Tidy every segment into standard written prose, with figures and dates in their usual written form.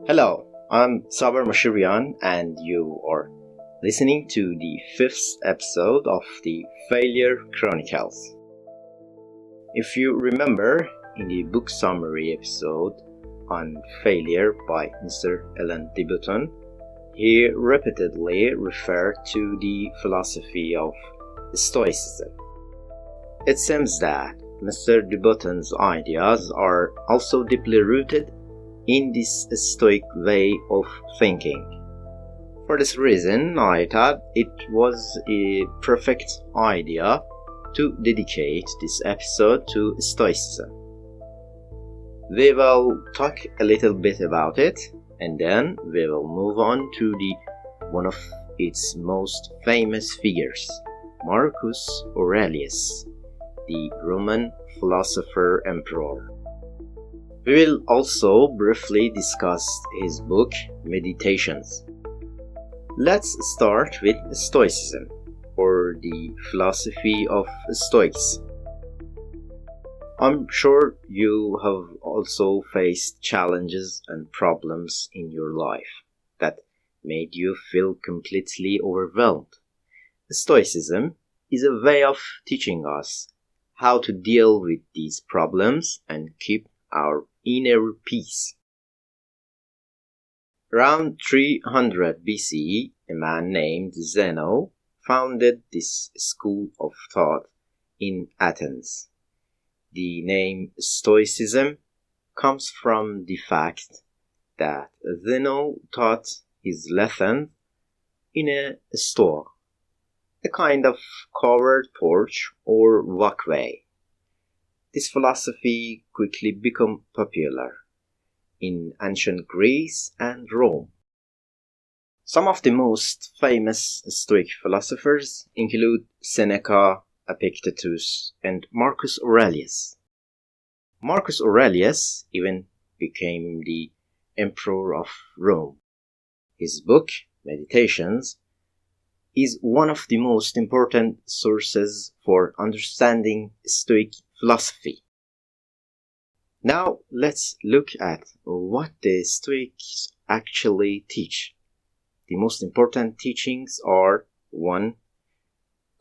Hello, I'm Saber Moshirian, and you are listening to the fifth episode of the Failure Chronicles. If you remember, in the book summary episode on failure by Mr. Alan Debuton, he repeatedly referred to the philosophy of Stoicism. It seems that Mr. Debuton's ideas are also deeply rooted in this Stoic way of thinking. For this reason, I thought it was a perfect idea to dedicate this episode to Stoicism. We will talk a little bit about it, and then we will move on to one of its most famous figures, Marcus Aurelius, the Roman Philosopher-Emperor. We will also briefly discuss his book, Meditations. Let's start with Stoicism, or the philosophy of Stoics. I'm sure you have also faced challenges and problems in your life that made you feel completely overwhelmed. Stoicism is a way of teaching us how to deal with these problems and keep our inner peace. Around 300 BCE, a man named Zeno founded this school of thought in Athens. The name Stoicism comes from the fact that Zeno taught his lessons in a stoa, a kind of covered porch or walkway. This philosophy quickly became popular in ancient Greece and Rome. Some of the most famous Stoic philosophers include Seneca, Epictetus, and Marcus Aurelius. Marcus Aurelius even became the Emperor of Rome. His book, Meditations, is one of the most important sources for understanding Stoic philosophy. Now let's look at what the Stoics actually teach. The most important teachings are 1.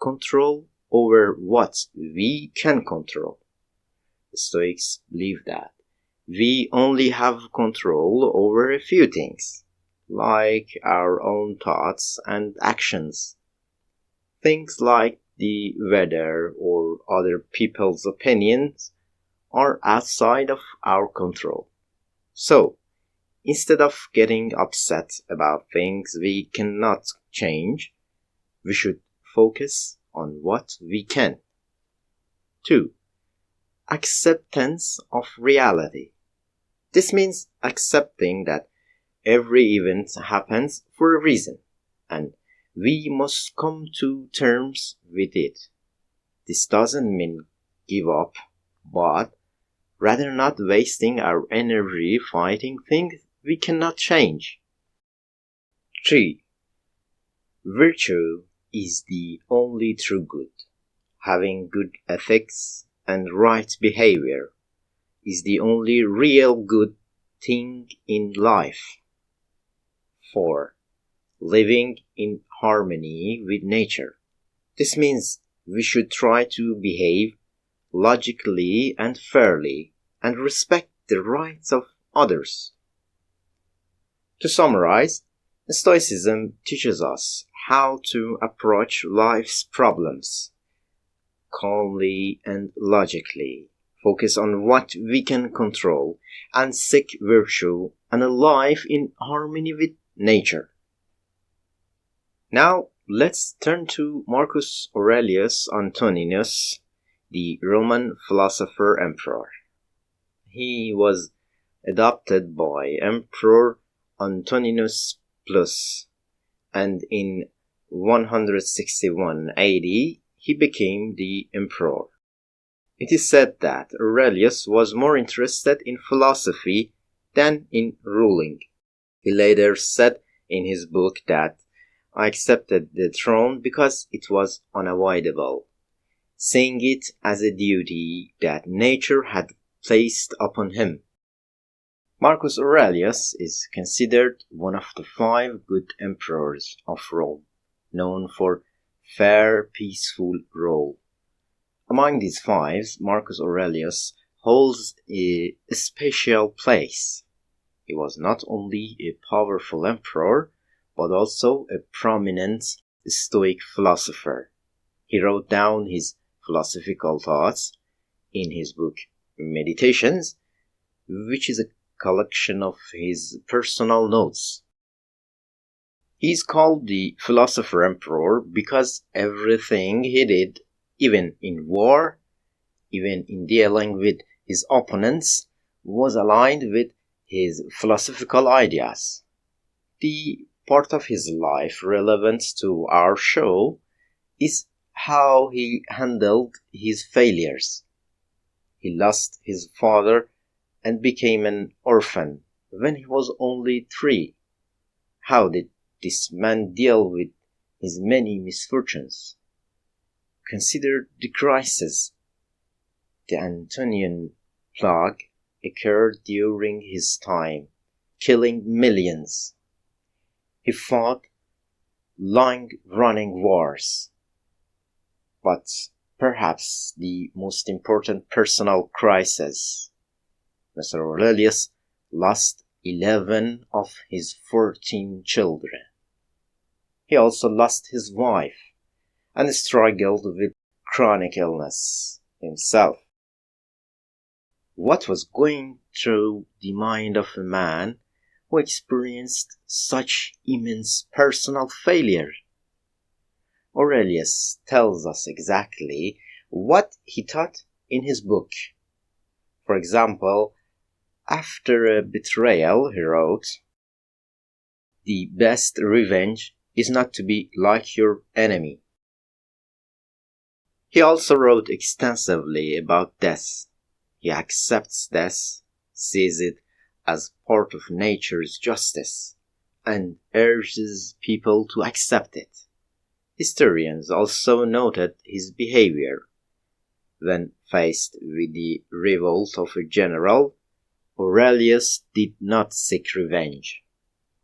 Control over what we can control. The Stoics believe that we only have control over a few things, like our own thoughts and actions. Things like the weather or other people's opinions are outside of our control. So, instead of getting upset about things we cannot change, we should focus on what we can. 2. Acceptance of reality. This means accepting that every event happens for a reason, and we must come to terms with it. This doesn't mean give up, but rather not wasting our energy fighting things we cannot change. 3. Virtue is the only true good. Having good ethics and right behavior is the only real good thing in life. 4. Living in harmony with nature. This means we should try to behave logically and fairly and respect the rights of others. To summarize, Stoicism teaches us how to approach life's problems calmly and logically, focus on what we can control, and seek virtue and a life in harmony with nature. Now, let's turn to Marcus Aurelius Antoninus, the Roman philosopher-emperor. He was adopted by Emperor Antoninus Plus, and in 161 AD, he became the emperor. It is said that Aurelius was more interested in philosophy than in ruling. He later said in his book that I accepted the throne because it was unavoidable, seeing it as a duty that nature had placed upon him. Marcus Aurelius is considered one of the 5 good emperors of Rome, known for fair, peaceful rule. Among these 5, Marcus Aurelius holds a special place. He was not only a powerful emperor, but also a prominent Stoic philosopher. He wrote down his philosophical thoughts in his book Meditations, which is a collection of his personal notes. He is called the Philosopher-Emperor because everything he did, even in war, even in dealing with his opponents, was aligned with his philosophical ideas. The part of his life relevant to our show is how he handled his failures. He lost his father and became an orphan when he was only 3. How did this man deal with his many misfortunes? Consider the crisis. The Antonian plague occurred during his time, killing millions. He fought long-running wars. But perhaps the most important personal crisis, Mr. Aurelius lost 11 of his 14 children. He also lost his wife and struggled with chronic illness himself. What was going through the mind of a man who experienced such immense personal failure? Aurelius tells us exactly what he thought in his book. For example, after a betrayal, he wrote, "The best revenge is not to be like your enemy." He also wrote extensively about death. He accepts death, sees it as part of nature's justice, and urges people to accept it. Historians also noted his behavior. When faced with the revolt of a general, Aurelius did not seek revenge.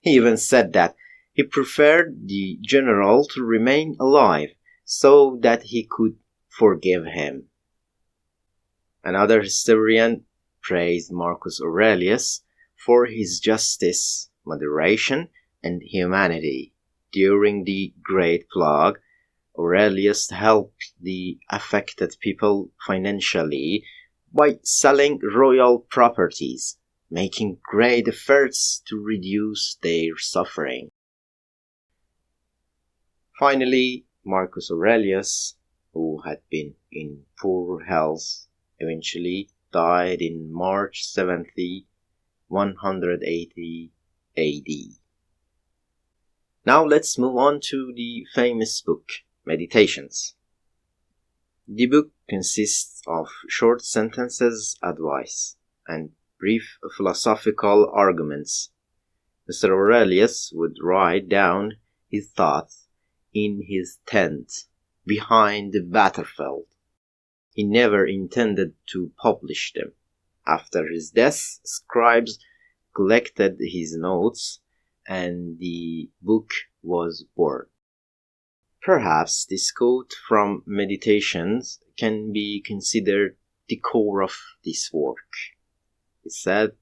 He even said that he preferred the general to remain alive so that he could forgive him. Another historian praised Marcus Aurelius for his justice, moderation, and humanity. During the Great Plague, Aurelius helped the affected people financially by selling royal properties, making great efforts to reduce their suffering. Finally, Marcus Aurelius, who had been in poor health, eventually died in March 70, 180 AD. Now let's move on to the famous book, Meditations. The book consists of short sentences, advice, and brief philosophical arguments. Mr. Aurelius would write down his thoughts in his tent behind the battlefield. He never intended to publish them. After his death, scribes collected his notes and the book was born. Perhaps this quote from Meditations can be considered the core of this work. It said,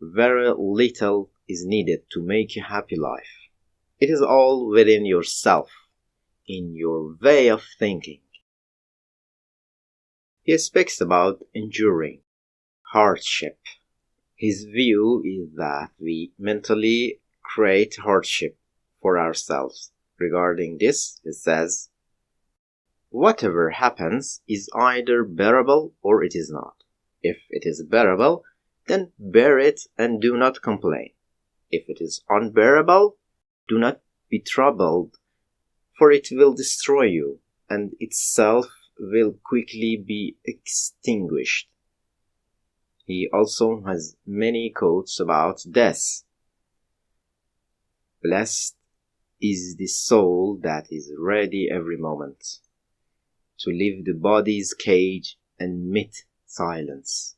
"Very little is needed to make a happy life. It is all within yourself, in your way of thinking." He speaks about enduring hardship. His view is that we mentally create hardship for ourselves. Regarding this, he says, "Whatever happens is either bearable or it is not. If it is bearable, then bear it and do not complain. If it is unbearable, do not be troubled, for it will destroy you, and itself will quickly be extinguished." He also has many quotes about death. "Blessed is the soul that is ready every moment to leave the body's cage and meet silence."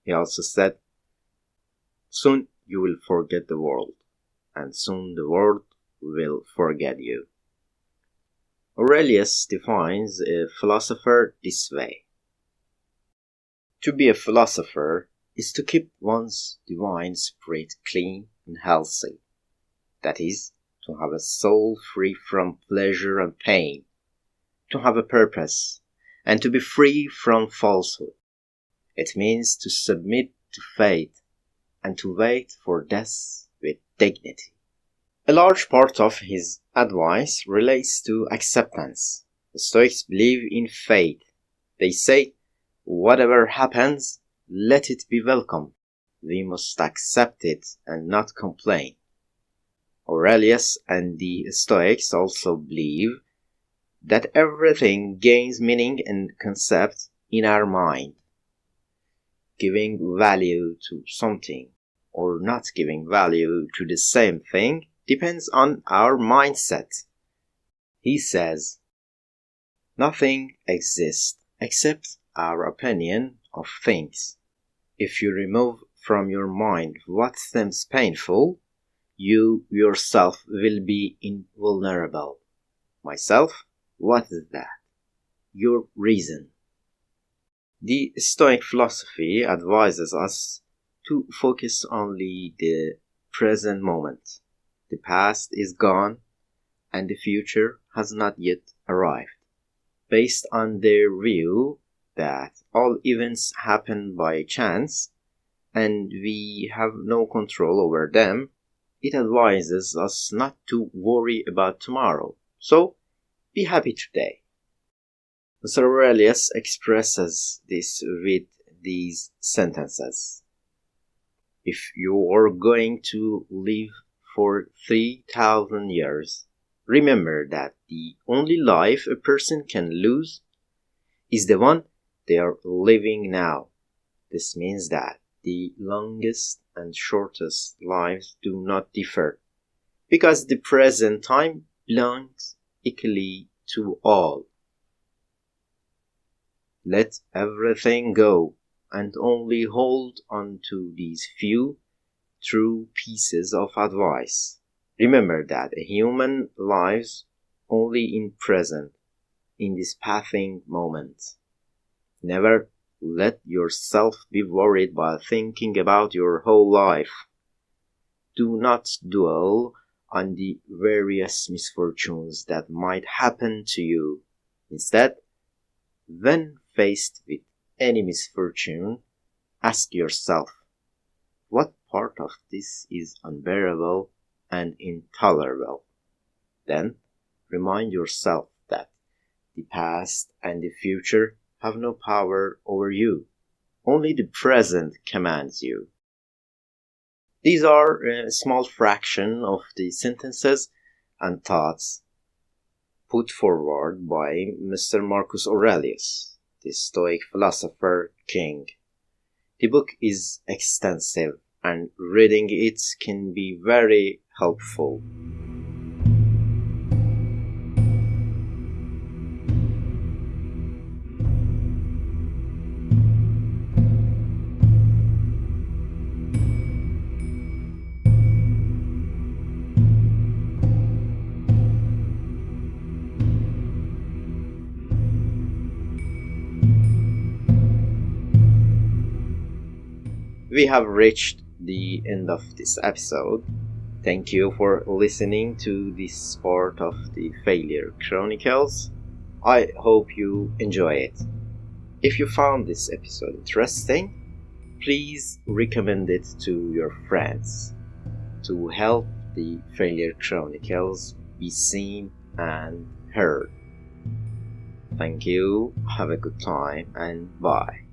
He also said, Soon you will forget the world, and soon the world will forget you. Aurelius defines a philosopher this way. To be a philosopher is to keep one's divine spirit clean and healthy. That is, to have a soul free from pleasure and pain, to have a purpose, and to be free from falsehood. It means to submit to fate and to wait for death with dignity. A large part of his advice relates to acceptance. The Stoics believe in fate. They say, whatever happens, let it be welcome. We must accept it and not complain. Aurelius and the Stoics also believe that everything gains meaning and concept in our mind. Giving value to something or not giving value to the same thing depends on our mindset. He says, nothing exists except our opinion of things. If you remove from your mind what seems painful, you yourself will be invulnerable. Myself? What is that? Your reason. The Stoic philosophy advises us to focus only the present moment. The past is gone and the future has not yet arrived. Based on their view that all events happen by chance and we have no control over them, it advises us not to worry about tomorrow. So, be happy today. Mr. Aurelius expresses this with these sentences. If you are going to live for 3,000 years, remember that the only life a person can lose is the one they are living now. This means that the longest and shortest lives do not differ, because the present time belongs equally to all. Let everything go and only hold on to these few true pieces of advice. Remember that a human lives only in present, in this passing moment. Never let yourself be worried by thinking about your whole life. Do not dwell on the various misfortunes that might happen to you. Instead, when faced with any misfortune, ask yourself, what part of this is unbearable and intolerable? Then, remind yourself that the past and the future have no power over you. Only the present commands you. These are a small fraction of the sentences and thoughts put forward by Mr. Marcus Aurelius, the Stoic philosopher king. The book is extensive and reading it can be very helpful. We have reached the end of this episode. Thank you for listening to this part of the Failure Chronicles. I hope you enjoy it. If you found this episode interesting, please recommend it to your friends to help the Failure Chronicles be seen and heard. Thank you, have a good time, and bye.